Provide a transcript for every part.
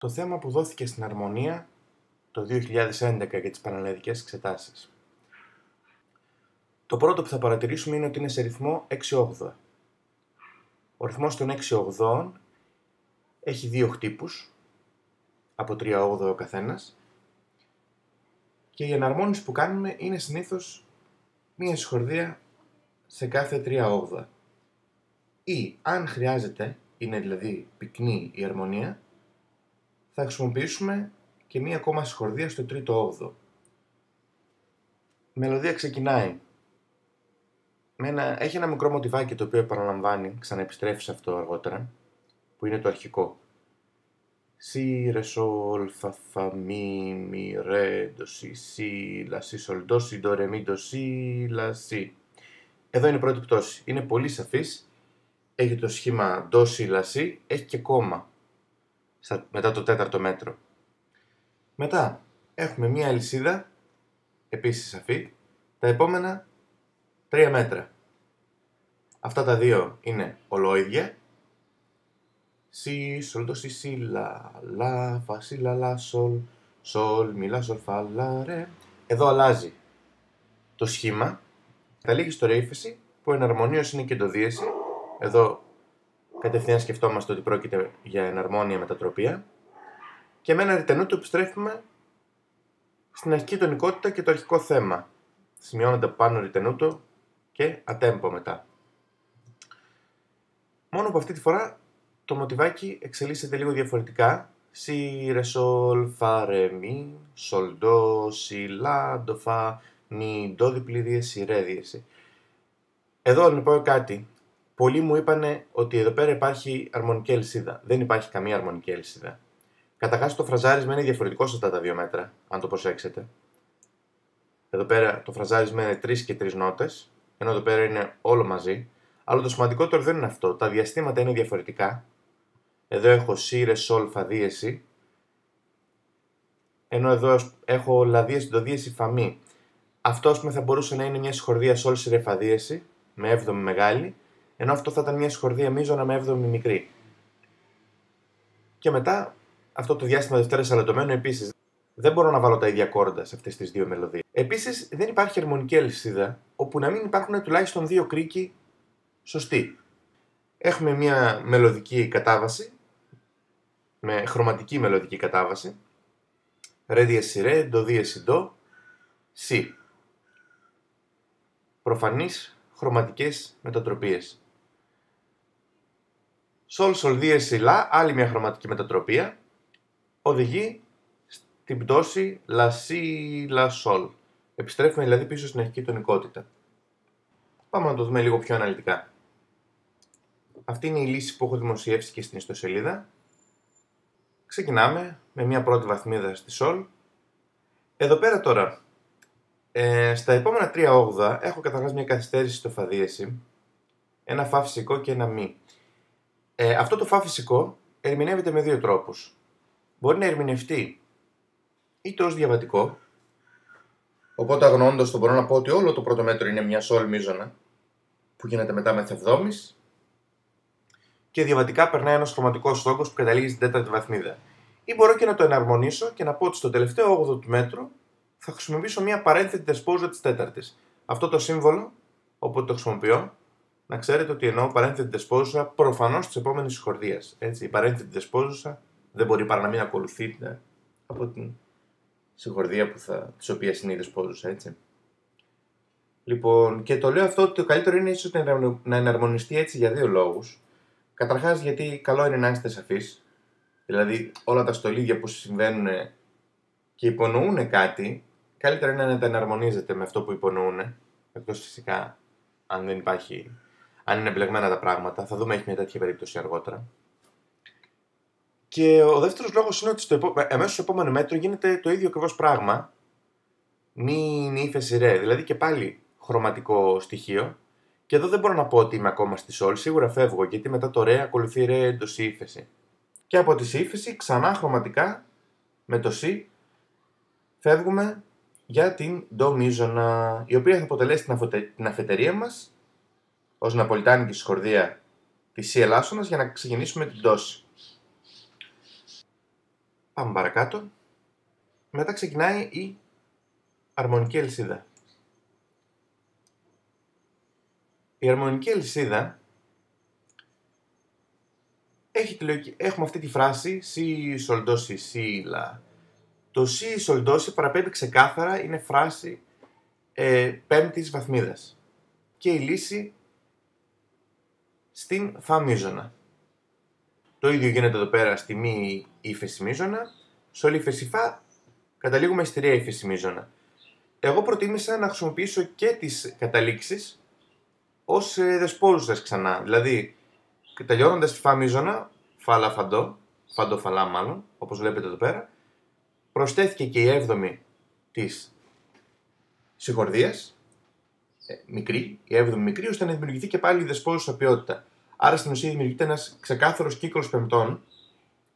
Το θέμα που δόθηκε στην Αρμονία το 2011 για τις πανελλαδικές εξετάσεις. Το πρώτο που θα παρατηρήσουμε είναι ότι είναι σε ρυθμό 6/8. Ο ρυθμός των 6/8 έχει δύο χτύπους, από 3/8 ο καθένας, και η εναρμόνιση που κάνουμε είναι συνήθως μία συγχορδία σε κάθε 3/8. Ή, αν χρειάζεται, είναι δηλαδή πυκνή η αρμονία, θα χρησιμοποιήσουμε και μία ακόμα συγχορδία στο 3/8. Η μελωδία ξεκινάει. Έχει ένα μικρό μοτιβάκι το οποίο επαναλαμβάνει, ξαναεπιστρέφει σε αυτό αργότερα, που είναι το αρχικό. Σι, ρε, σολ, φα, φα, μι, ρε, ντο, σι, λα, σι, σολ, ντο, σι, ντο, ρε, μι, ντο, σι, λα, σι. Εδώ είναι η πρώτη πτώση. Είναι πολύ σαφής. Έχει το σχήμα ντο, σι, λα, σι, έχει και κόμμα μετά το τέταρτο μέτρο. Μετά έχουμε μία αλυσίδα, επίσης σαφή, τα επόμενα 3 μέτρα. Αυτά τα δύο είναι ολόιδια. Σι, σολ, ντο, σι, σι, λα, φα, σι, λα, σολ, σολ, μι, λα, σολ, φα, λα, ρε. Εδώ αλλάζει το σχήμα. Καταλήγει στο ρε ύφεση, που εναρμονίως είναι και το δίεση. Εδώ κατευθείαν σκεφτόμαστε ότι πρόκειται για εναρμόνια μετατροπία. Και με ένα ρητενούτο επιστρέφουμε στην αρχική τονικότητα και το αρχικό θέμα. Σημειώνονται πάνω ρητενούτο και ατέμπο μετά. Μόνο που αυτή τη φορά το μοτιβάκι εξελίσσεται λίγο διαφορετικά. Σι, ρε, σολ, φα, ρε, μι, σολ, ντο, σι, λα, ντο, φα, μι, ντο, διπλή δίεση, ρε, δίεση. Εδώ να πω κάτι. Πολλοί μου είπανε ότι εδώ πέρα υπάρχει αρμονική αλυσίδα. Δεν υπάρχει καμία αρμονική αλυσίδα. Καταρχάς το φραζάρισμα είναι διαφορετικό σε αυτά τα δύο μέτρα, αν το προσέξετε. Εδώ πέρα το φραζάρισμα είναι 3 και 3 νότες, ενώ εδώ πέρα είναι όλο μαζί. Αλλά το σημαντικότερο δεν είναι αυτό. Τα διαστήματα είναι διαφορετικά. Εδώ έχω σι, ρε, σολ, φα, δίεση. Ενώ εδώ έχω λα, δίεση, ντο, δίεση, φα, μι. Αυτό θα μπορούσε να είναι μια συγχορδία σολ, σι, ρε, φα, δίεση, με έβδομη μεγάλη. Ενώ αυτό θα ήταν μια συγχορδία μείζωνα με έβδομη μικρή. Και μετά αυτό το διάστημα δευτέρας αλατωμένο επίσης. Δεν μπορώ να βάλω τα ίδια κόρντα σε αυτές τις δύο μελωδίες. Επίσης δεν υπάρχει αρμονική αλυσίδα όπου να μην υπάρχουν τουλάχιστον δύο κρίκοι σωστοί. Έχουμε μια μελωδική κατάβαση, με χρωματική μελωδική κατάβαση. Ρε, δίεση, ρε, ντο, δίεση, ντο, σι. Προφανείς χρωματικές μετατροπίες. Σολ, σολ, δίεση, λα, άλλη μια χρωματική μετατροπία, οδηγεί στην πτώση λα, σι, λα, σολ. Επιστρέφουμε δηλαδή πίσω στην αρχική τονικότητα. Πάμε να το δούμε λίγο πιο αναλυτικά. Αυτή είναι η λύση που έχω δημοσιεύσει και στην ιστοσελίδα. Ξεκινάμε με μια πρώτη βαθμίδα στη σολ. Εδώ πέρα τώρα, στα επόμενα 3/8 έχω καταρχάς μια καθυστέρηση στο φα δίεση, ένα φα φυσικό και ένα μη. Αυτό το φα φυσικό ερμηνεύεται με δύο τρόπους. Μπορεί να ερμηνευτεί είτε ως διαβατικό, οπότε αγνοώντας το μπορώ να πω ότι όλο το πρώτο μέτρο είναι μια σολ μείζωνα, που γίνεται μετά μεθ7, και διαβατικά περνάει ένας χρωματικός στόχος που καταλήγει στην τέταρτη βαθμίδα. Ή μπορώ και να το εναρμονίσω και να πω ότι στο τελευταίο 8ο του μέτρου θα χρησιμοποιήσω μια παρένθετη δεσπόζουσα της τέταρτης. Αυτό το σύμβολο, όποτε το χρησιμοποιώ, να ξέρετε ότι εννοώ παρένθετη δεσπόζουσα προφανώς της επόμενης συγχορδίας. Έτσι, η παρένθετη δεσπόζουσα δεν μπορεί παρά να μην ακολουθείται από την συγχορδία της οποίας είναι η δεσπόζουσα, έτσι. Λοιπόν, και το λέω αυτό ότι το καλύτερο είναι ίσως να εναρμονιστεί έτσι για δύο λόγους. Καταρχάς, γιατί καλό είναι να είστε σαφείς, δηλαδή όλα τα στολίδια που συμβαίνουν και υπονοούν κάτι, καλύτερα είναι να τα εναρμονίζετε με αυτό που υπονοούν, εκτός φυσικά αν είναι μπλεγμένα τα πράγματα. Θα δούμε, έχει μια τέτοια περίπτωση αργότερα. Και ο δεύτερος λόγος είναι ότι αμέσως στο επόμενο μέτρο γίνεται το ίδιο ακριβώς πράγμα, μη, ύφεση, ρε, δηλαδή και πάλι χρωματικό στοιχείο. Και εδώ δεν μπορώ να πω ότι είμαι ακόμα στη σολ, σίγουρα φεύγω, γιατί μετά το ρε ακολουθεί ρε, το σι, ύφεση. Και από τη σι ύφεση ξανά χρωματικά με το σι φεύγουμε για την ντο μείζωνα, η οποία θα αποτελέσει την αφετηρία μας ως ναπολιτάνικη συγχορδία της σι ελάσσονας για να ξεκινήσουμε την πτώση. Πάμε παρακάτω. Μετά ξεκινάει η αρμονική ελισίδα. Η αρμονική ελισίδα έχει τη λογική, έχουμε αυτή τη φράση Si, Sol, Do, Si, Si, La. Το Si, Sol, Do, Si παραπέμπει ξεκάθαρα, είναι φράση πέμπτης βαθμίδας. Και η λύση στην Φα μείζωνα. Το ίδιο γίνεται εδώ πέρα στη μη ύφεση μείζωνα. Sol, ύφεση Φα καταλήγουμε στη ρε ύφεση μείζωνα. Εγώ προτίμησα να χρησιμοποιήσω και τις καταλήξεις ως δεσπόζουσες ξανά. Δηλαδή, τελειώνοντας τη Φα μείζωνα, Φα, Λα, Φα, Ντο, Φα, Ντο, Φα, Λα μάλλον, όπως βλέπετε εδώ πέρα, προσθέθηκε και η έβδομη της συγχορδίας, μικρή, η έβδομη μικρή, ώστε να δημιουργηθεί και πάλι η δεσπόζουσα ποιότητα. Άρα στην ουσία δημιουργείται ένας ξεκάθαρος κύκλος πεμπτών,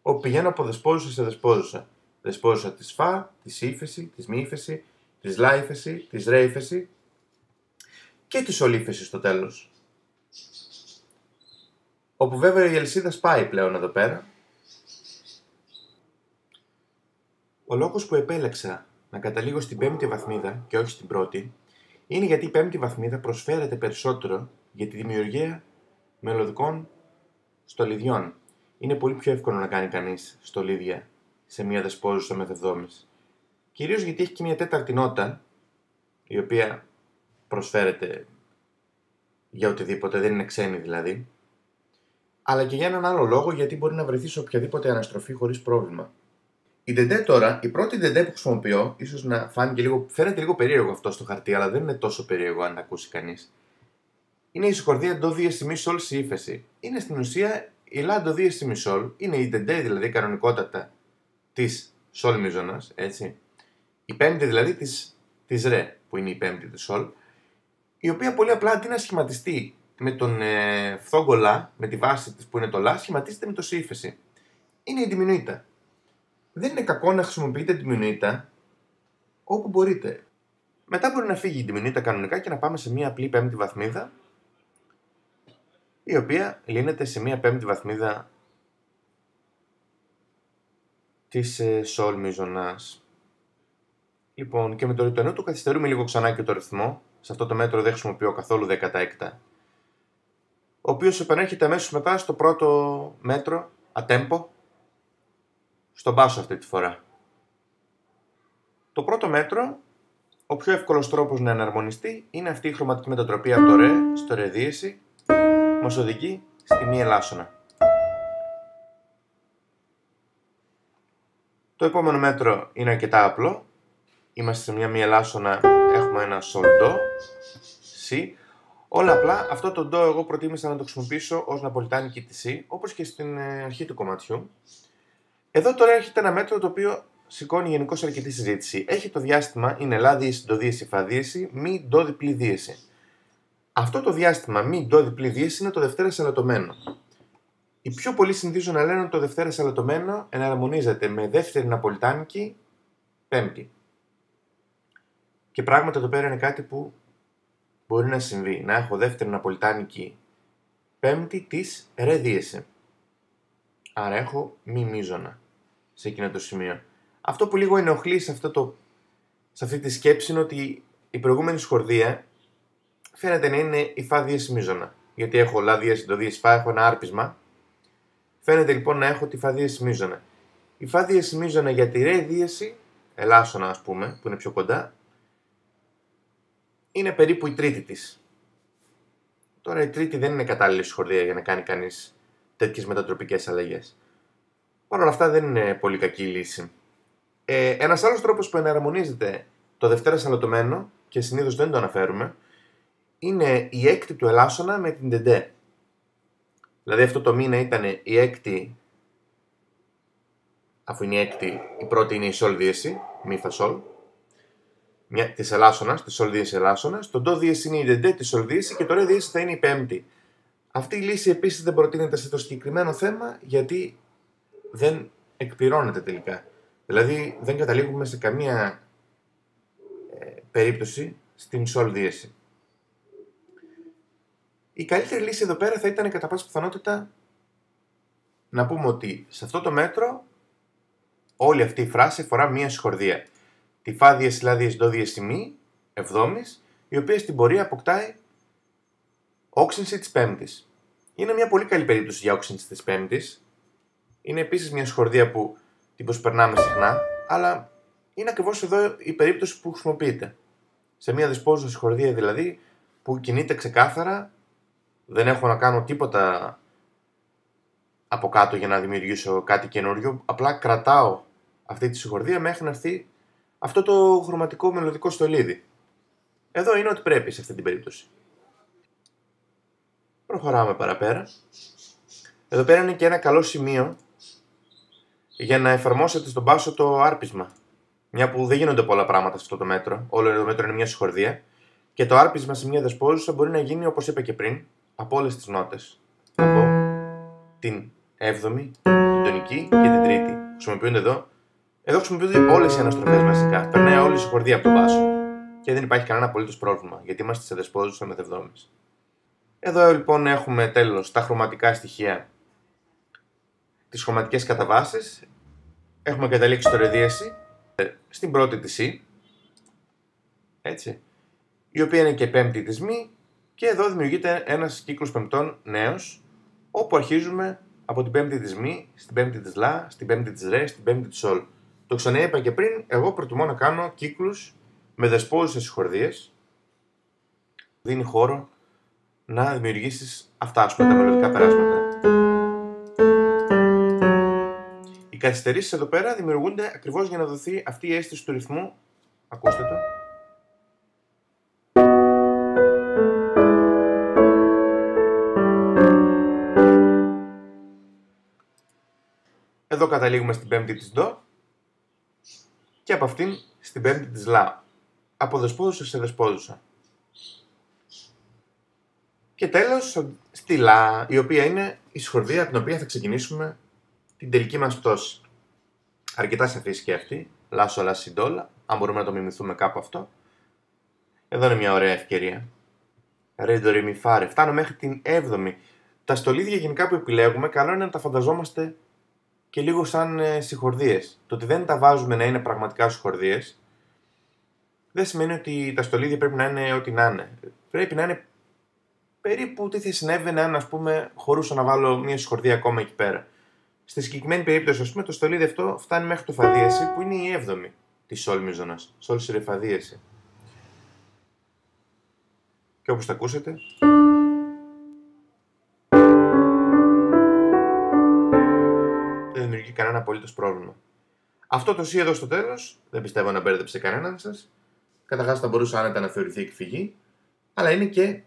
όπου πηγαίνω από δεσπόζουσα σε δεσπόζουσα. Δεσπόζουσα της Φα, της ύφεση, της μη ύφεση, της Λα ύφεση, της Ρε ύφεση και της Sol ύφεση στο τέλος. Όπου βέβαια η αλυσίδα σπάει πλέον εδώ πέρα. Ο λόγος που επέλεξα να καταλήγω στην πέμπτη βαθμίδα και όχι στην πρώτη είναι γιατί η πέμπτη βαθμίδα προσφέρεται περισσότερο για τη δημιουργία μελωδικών στολιδιών. Είναι πολύ πιο εύκολο να κάνει κανείς στολίδια σε μια δεσπόζουσα μεθ-εβδόμης. Κυρίως γιατί έχει και μια τέταρτη νότα, η οποία προσφέρεται για οτιδήποτε, δεν είναι ξένη δηλαδή, αλλά και για έναν άλλο λόγο, γιατί μπορεί να βρεθεί σε οποιαδήποτε αναστροφή χωρίς πρόβλημα. Η ντεντέ τώρα, η πρώτη ντεντέ που χρησιμοποιώ, ίσως να φαίνεται λίγο περίεργο αυτό στο χαρτί, αλλά δεν είναι τόσο περίεργο αν τα ακούσει κανείς. Είναι η συγχορδία ντο δίεση μη σολ σε ύφεση. Είναι στην ουσία η λα ντο δίεση μη σολ, είναι η ντεντέ δηλαδή κανονικότατα της σολ μείζωνας, έτσι. Η πέμπτη δηλαδή της ρε, που είναι η πέμπτη της σολ, η οποία πολύ απλά αντί να σχηματιστεί με τον φθόγκο λα, με τη βάση της που είναι το λα, σχηματίζεται με το σε ύφεση. Είναι η ντιμινουίτα. Δεν είναι κακό να χρησιμοποιείτε ντιμινουίτα όπου μπορείτε. Μετά μπορεί να φύγει η ντιμινουίτα κανονικά και να πάμε σε μια απλή πέμπτη βαθμίδα, η οποία λύνεται σε μια πέμπτη βαθμίδα της σολ μείζωνας. Λοιπόν, και με το ρητονό του καθυστερούμε λίγο ξανά και το ρυθμό. Σε αυτό το μέτρο δεν χρησιμοποιώ καθόλου 16, ο οποίος επανέρχεται αμέσως μετά στο πρώτο μέτρο, ατέμπο, στον μπάσο αυτή τη φορά. Το πρώτο μέτρο, ο πιο εύκολος τρόπος να εναρμονιστεί, είναι αυτή η χρωματική μετατροπή από το ρε στο ρε δίεση, μας οδηγεί στη μη ελάσσονα. Το επόμενο μέτρο είναι αρκετά απλό. Είμαστε σε μια μη ελάσσονα, έχουμε ένα sol do, si. Όλα απλά, αυτό το do εγώ προτίμησα να το χρησιμοποιήσω ως ναπολιτάνικη τη si, όπως και στην αρχή του κομματιού. Εδώ τώρα έρχεται ένα μέτρο το οποίο σηκώνει γενικώς αρκετή συζήτηση. Έχει το διάστημα, είναι λα δίεση, do δίεση, φα δίεση, μη do διπλή δίεση. Αυτό το διάστημα μη do διπλή δίεση είναι το δευτέρα σαλατωμένο. Οι πιο πολλοί συνηθίζουν να λένε ότι το δευτέρα σαλατωμένο εναρμονίζεται με δεύτερη ναπολιτάνικη πέμπτη. Και πράγματι εδώ πέρα είναι κάτι που μπορεί να συμβεί. Να έχω δεύτερη ναπολιτάνικη πέμπτη της ρε δίεση. Άρα έχω μη μείζωνα σε εκείνο το σημείο. Αυτό που λίγο ενοχλεί σε αυτή τη σκέψη είναι ότι η προηγούμενη σχορδία φαίνεται να είναι η φα δίεση μείζωνα. Γιατί έχω λα δίεση, do δίεση, φα, έχω ένα άρπισμα. Φαίνεται λοιπόν να έχω τη φα δίεση μείζωνα. Η φα δίεση μείζωνα για τη ρε δίεση, ελάσσονα ας πούμε, που είναι πιο κοντά, είναι περίπου η τρίτη της. Τώρα η τρίτη δεν είναι κατάλληλη σχορδία για να κάνει κανείς τέτοιες μετατροπικές αλλαγές. Παρ' όλα αυτά δεν είναι πολύ κακή λύση. Ένας άλλος τρόπος που εναρμονίζεται το δευτέρα σαλατωμένο, και συνήθως δεν το αναφέρουμε, είναι η έκτη του ελάσσονα με την τεντέ. Δηλαδή αυτό το μήνα ήταν η έκτη, αφού είναι η έκτη, η πρώτη είναι η σολ δίεση, μη φα σολ, της ελάσσονας, της σολ δίεση ελάσσονας, το ντο δίεση είναι η τεντέ της σολ δίεση και το ρε δίεση θα είναι η πέμπτη. Αυτή η λύση επίσης δεν προτείνεται σε το συγκεκριμένο θέμα γιατί δεν εκπληρώνεται τελικά. Δηλαδή δεν καταλήγουμε σε καμία περίπτωση στην σολ δίεση. Η καλύτερη λύση εδώ πέρα θα ήταν κατά πάσα πιθανότητα να πούμε ότι σε αυτό το μέτρο όλη αυτή η φράση αφορά μία συγχορδία. Τη φα διез λα διез ντο διез μη εβδόμης, η οποία στην πορεία αποκτάει όξυνση της πέμπτης. Είναι μια πολύ καλή περίπτωση για όξυνση της πέμπτης. Είναι επίσης μια συγχορδία που την προσπερνάμε συχνά, αλλά είναι ακριβώς εδώ η περίπτωση που χρησιμοποιείται. Σε μια δεσπόζουσα συγχορδία δηλαδή, που κινείται ξεκάθαρα, δεν έχω να κάνω τίποτα από κάτω για να δημιουργήσω κάτι καινούριο, απλά κρατάω αυτή τη συγχορδία μέχρι να έρθει αυτό το χρωματικό μελωδικό στολίδι. Εδώ είναι ό,τι πρέπει σε αυτή την περίπτωση. Προχωράμε παραπέρα. Εδώ πέρα είναι και ένα καλό σημείο για να εφαρμόσετε στον μπάσο το άρπισμα. Μια που δεν γίνονται πολλά πράγματα σε αυτό το μέτρο. Όλο το μέτρο είναι μια συγχορδία. Και το άρπισμα σε μια δεσπόζουσα μπορεί να γίνει, όπως είπα και πριν, από όλες τις νότες. Από την 7η, την τονική και την τρίτη. Χρησιμοποιούνται εδώ. Εδώ χρησιμοποιούνται όλες οι αναστροφές βασικά. Περνάει όλη η συγχορδία από τον μπάσο. Και δεν υπάρχει κανένα απολύτως πρόβλημα, γιατί είμαστε σε δεσπόζουσα με δευδόμες. Εδώ λοιπόν έχουμε τέλος τα χρωματικά στοιχεία, τις χρωματικές καταβάσεις. Έχουμε καταλήξει το ρε δίεση στην πρώτη της σι, έτσι, η οποία είναι και πέμπτη της μη, και εδώ δημιουργείται ένας κύκλος πεμπτών νέος, όπου αρχίζουμε από την πέμπτη της μη, στην πέμπτη της λα, στην πέμπτη της ρε, στην πέμπτη της σολ. Το ξαναείπα και πριν, εγώ προτιμώ να κάνω κύκλους με δεσπόζουσες συγχορδίες. Δίνει χώρο να δημιουργήσεις αυτά, ας πούμε, τα μελωδικά περάσματα. Οι καθυστερήσεις εδώ πέρα δημιουργούνται ακριβώς για να δοθεί αυτή η αίσθηση του ρυθμού. Ακούστε το. Εδώ καταλήγουμε στην πέμπτη της ντο και από αυτήν στην πέμπτη της λα. Από δεσπόζουσα σε δεσπόζουσα. Και τέλος στη λα, η οποία είναι η συγχορδία από την οποία θα ξεκινήσουμε την τελική μας πτώση. Αρκετά σαφής και αυτή. Λα, σολ, λα, σι, ντο, αν μπορούμε να το μιμηθούμε κάπου αυτό. Εδώ είναι μια ωραία ευκαιρία. Ρε, ντο, ρε, μι, φα, ρε. Φτάνω μέχρι την 7η. Τα στολίδια γενικά που επιλέγουμε, καλό είναι να τα φανταζόμαστε και λίγο σαν συγχορδίες. Το ότι δεν τα βάζουμε να είναι πραγματικά συγχορδίες δεν σημαίνει ότι τα στολίδια πρέπει να είναι ό,τι να είναι. Πρέπει να είναι περίπου τι θα συνέβαινε αν, ας πούμε, χωρούσα να βάλω μια συγχορδία ακόμα εκεί πέρα. Στη συγκεκριμένη περίπτωση, ας πούμε, το στολίδι αυτό φτάνει μέχρι το φα δίεση, που είναι η 7η της σολ μίζωνας. Σολ, σι, ρε, φα δίεση. Και όπως τα ακούσετε, δεν δημιουργεί κανένα απολύτως πρόβλημα. Αυτό το σι εδώ στο τέλος, δεν πιστεύω να μπέρδεψε κανέναν σας. Καταρχάς θα μπορούσε άνετα να θεωρηθεί εκφυγή, αλλά είναι και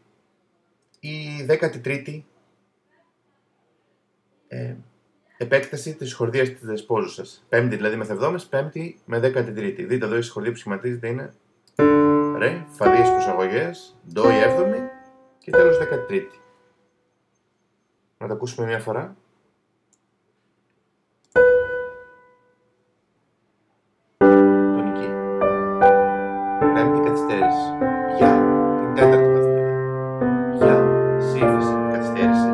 η 13η επέκταση της συγχορδίας της δεσπόζουσας. Πέμπτη δηλαδή με θευδόμες, πέμπτη με 13η. Δείτε εδώ η συγχορδία που σχηματίζεται είναι ρε, φα δίες προσαγωγές, ντο η 7η και τέλος 13η. Να τα ακούσουμε μια φορά. Τονική. Πέμπτη καθυστέρηση. Για την τέταρτη βαθμίδα. Για σι ύφεση καθυστέρηση.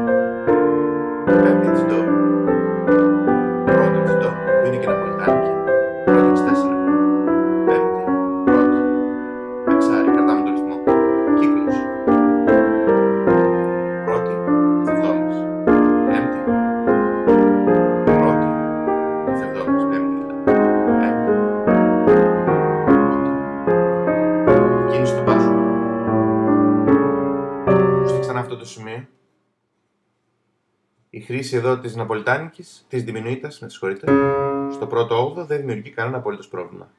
Πέμπτη της ντο. Πρώτη της ντο, που είναι και ναπολιτάνικη. Πρώτη της 4. Πέμπτη, πρώτη. Εξάρι, κρατάμε το ρυθμό. Κύκλος. Πρώτη, θευδόμες. Πέμπτη. Πρώτη, θευδόμες. Πέμπτη δηλαδή. Πέμπτη. Πρώτη. Κίνηση στο μπάσο. Ακούστε ξανά αυτό το σημείο. Η χρήση εδώ της ναπολιτάνικης, της διμινουίτας, με συγχωρείτε, στο πρώτο 8ο δεν δημιουργεί κανένα απολύτως πρόβλημα.